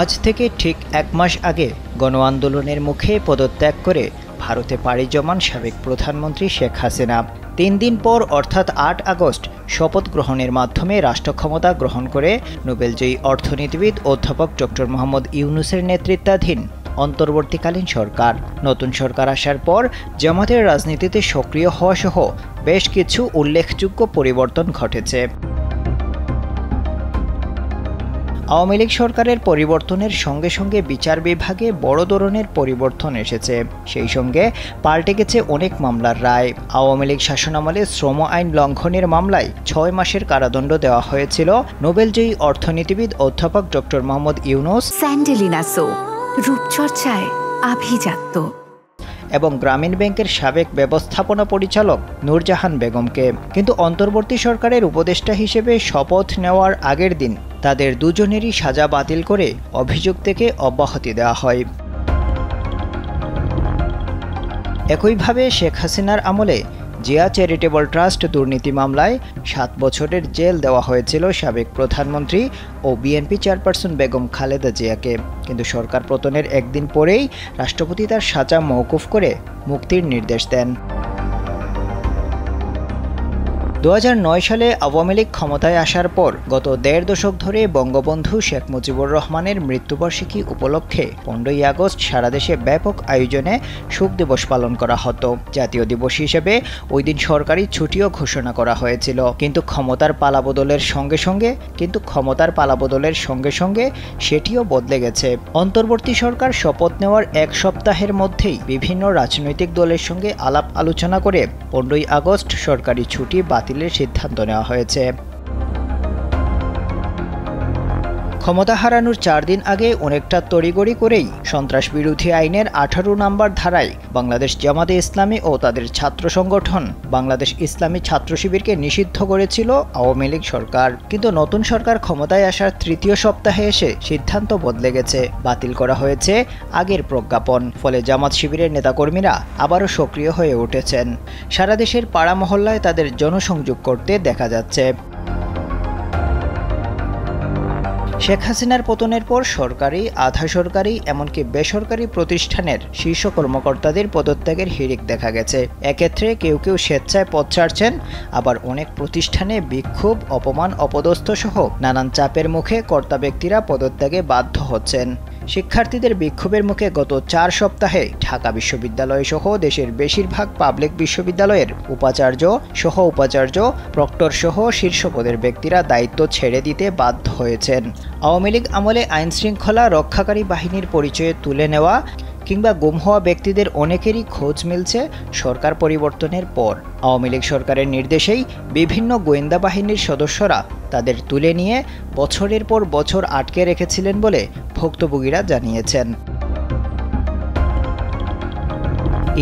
আজ থেকে ঠিক এক মাস আগে গণ আন্দোলনের মুখে পদত্যাগ করে ভারতে পাড়ি জমান সাবেক প্রধানমন্ত্রী শেখ হাসিনা 3 দিন পর অর্থাৎ 8 আগস্ট শপথ গ্রহণের মাধ্যমে রাষ্ট্রক্ষমতা গ্রহণ করে নোবেলজয়ী অর্থনীতিবিদ অধ্যাপক ডক্টর মোহাম্মদ ইউনূসের নেতৃত্বাধীন অন্তর্বর্তীকালীন সরকার। নতুন সরকার আসার পর জামাতের রাজনীতিতে সক্রিয় হওয়া সহ বেশ কিছু উল্লেখযোগ্য পরিবর্তন ঘটেছে। আওয়ামী লীগ সরকারের পরিবর্তনের সঙ্গে সঙ্গে বিচার বিভাগে বড় ধরনের পরিবর্তন এসেছে। সেই সঙ্গে পাল্টে গেছে অনেক মামলার রায়। আওয়ামী লীগ শাসনামলে শ্রম আইন লঙ্ঘনের মামলায় 6 মাসের কারাদণ্ড দেওয়া হয়েছিল নোবেলজয়ী অর্থনীতিবিদ অধ্যাপক ডক্টর মোহাম্মদ ইউনূস, স্যান্ডেলিনা সো, রূপচর্চায় আভিজাত্য, এবং গ্রামীণ ব্যাংকের সাবেক ব্যবস্থাপনা পরিচালক নূরজাহান বেগমকে। কিন্তু অন্তর্বর্তী সরকারের উপদেষ্টা হিসেবে শপথ নেওয়ার আগের দিন তাদের দুজনেরই সাজা বাতিল করে অভিযোগ থেকে অব্যাহতি দেওয়া হয়। একইভাবে শেখ হাসিনার আমলে জিয়া চ্যারিটেবল ট্রাস্ট দুর্নীতি মামলায় 7 বছরের জেল দেওয়া হয়েছিল সাবেক প্রধানমন্ত্রী ও বিএনপি চেয়ারপারসন বেগম খালেদা জিয়াকে। কিন্তু সরকার পতনের একদিন পরেই রাষ্ট্রপতি তার সাজা মওকুফ করে মুক্তির নির্দেশ দেন। 2009 সালে আওয়ামী লীগ ক্ষমতায় আসার পর গত 1.5 দশক ধরে বঙ্গবন্ধু শেখ মুজিবুর রহমানের মৃত্যুবার্ষিকী উপলক্ষে 15ই আগস্ট সারা দেশে ব্যাপক আয়োজনে শোক দিবস পালন করা হতো। জাতীয় দিবস হিসেবে ওই দিন সরকারি ছুটিও ঘোষণা করা হয়েছিল। কিন্তু ক্ষমতার পালাবদলের সঙ্গে সঙ্গে সেটিও বদলে গেছে। অন্তর্বর্তী সরকার শপথ নেওয়ার 1 সপ্তাহের মধ্যেই বিভিন্ন রাজনৈতিক দলের সঙ্গে আলাপ আলোচনা করে 15ই আগস্ট সরকারি ছুটি বাতিলের সিদ্ধান্ত নেওয়া হয়েছে। ক্ষমতা হারানোর 4 দিন আগে অনেকটা তড়িগড়ি করেই সন্ত্রাস বিরোধী আইনের 18 নম্বর ধারায় বাংলাদেশ জামাতে ইসলামী ও তাদের ছাত্র সংগঠন বাংলাদেশ ইসলামী ছাত্র শিবিরকে নিষিদ্ধ করেছিল আওয়ামী লীগ সরকার। কিন্তু নতুন সরকার ক্ষমতায় আসার 3য় সপ্তাহে এসে সিদ্ধান্ত বদলে গেছে। বাতিল করা হয়েছে আগের প্রজ্ঞাপন। ফলে জামাত শিবিরের নেতাকর্মীরা আবারও সক্রিয় হয়ে উঠেছেন। সারা দেশের পাড়া মহল্লায় তাদের জনসংযোগ করতে দেখা যাচ্ছে। শেখ হাসিনার পতনের পর সরকারি, আধা সরকারি এমনকি বেসরকারি প্রতিষ্ঠানের শীর্ষ কর্মকর্তাদের পদত্যাগের হিড়িক দেখা গেছে। এক্ষেত্রে কেউ কেউ স্বেচ্ছায় পদ ছাড়ছেন, আবার অনেক প্রতিষ্ঠানে বিক্ষোভ, অপমান, অপদস্থ সহ নানান চাপের মুখে কর্তা ব্যক্তিরা পদত্যাগে বাধ্য হচ্ছেন। শিক্ষার্থীদের বিক্ষোভের মুখে গত 4 সপ্তাহে ঢাকা বিশ্ববিদ্যালয় সহ দেশের বেশিরভাগ পাবলিক বিশ্ববিদ্যালয়ের উপাচার্য, সহ উপাচার্য, প্রক্টর সহ শীর্ষ পদের ব্যক্তিরা দায়িত্ব ছেড়ে দিতে বাধ্য হয়েছেন। আওয়ামী লীগ আমলে আইনশৃঙ্খলা রক্ষাকারী বাহিনীর পরিচয়ে তুলে নেওয়া কিংবা গুম হওয়া ব্যক্তিদের অনেকেরই খোঁজ মিলছে সরকার পরিবর্তনের পর। আওয়ামী লীগ সরকারের নির্দেশেই বিভিন্ন গোয়েন্দা বাহিনীর সদস্যরা তাদের তুলে নিয়ে বছরের পর বছর আটকে রেখেছিলেন বলে ভুক্তভোগীরা জানিয়েছেন।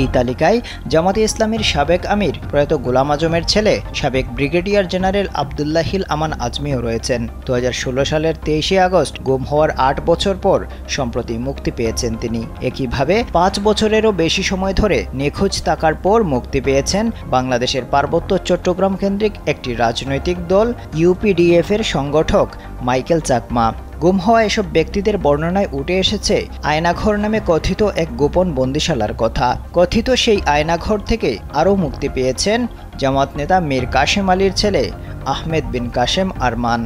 এই তালিকায় জামাতে ইসলামীর সাবেক আমির প্রয়াত গোলাম আজমের ছেলে সাবেক ব্রিগেডিয়ার জেনারেল আবদুল্লাহিল আমান আজমিও রয়েছেন। 2016 সালের 23শে আগস্ট গুম হওয়ার 8 বছর পর সম্প্রতি মুক্তি পেয়েছেন তিনি। একইভাবে 5 বছরেরও বেশি সময় ধরে নিখোঁজ থাকার পর মুক্তি পেয়েছেন বাংলাদেশের পার্বত্য চট্টগ্রাম কেন্দ্রিক একটি রাজনৈতিক দল ইউপিডিএফ এর সংগঠক মাইকেল চাকমা। গুম হওয়া এসব ব্যক্তিদের বর্ণনায় উঠে এসেছে আয়নাঘর নামে কথিত এক গোপন বন্দিশালার কথা। কথিত সেই আয়নাঘর থেকে আরও মুক্তি পেয়েছেন জামাত নেতা মীর কাশেম আলীর ছেলে আহমেদ বিন কাশেম আরমান।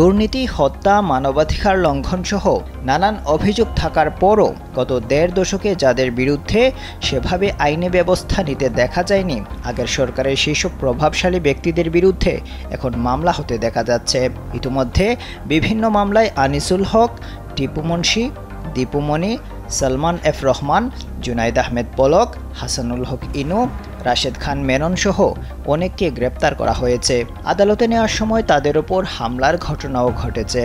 দুর্নীতি, হত্যা, মানবাধিকার লঙ্ঘন সহ নানান অভিযোগ থাকার পরও গত 1.5 দশকে যাদের বিরুদ্ধে সেভাবে আইনি ব্যবস্থা নিতে দেখা যায়নি, আগের সরকারের সেসব প্রভাবশালী ব্যক্তিদের বিরুদ্ধে এখন মামলা হতে দেখা যাচ্ছে। ইতিমধ্যে বিভিন্ন মামলায় আনিসুল হক, টিপু মুন্সি, দীপু মনি, সালমান এফ রহমান, জুনাইদ আহমেদ পলক, হাসানুল হক ইনু, রাশেদ খান মেনন সহ অনেককে গ্রেপ্তার করা হয়েছে। আদালতে নেওয়ার সময় তাদের ওপর হামলার ঘটনাও ঘটেছে।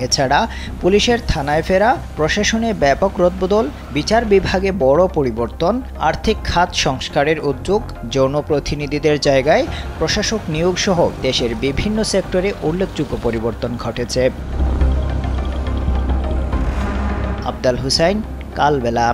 এছাড়া পুলিশের থানায় ফেরা, প্রশাসনে ব্যাপক রদবদল, বিচার বিভাগে বড় পরিবর্তন, আর্থিক খাত সংস্কারের উদ্যোগ, যৌন প্রতিনিধিদের জায়গায় প্রশাসক নিয়োগ সহ দেশের বিভিন্ন সেক্টরে উল্লেখযোগ্য পরিবর্তন ঘটেছে। আফদাল হুসাইন, কালবেলা।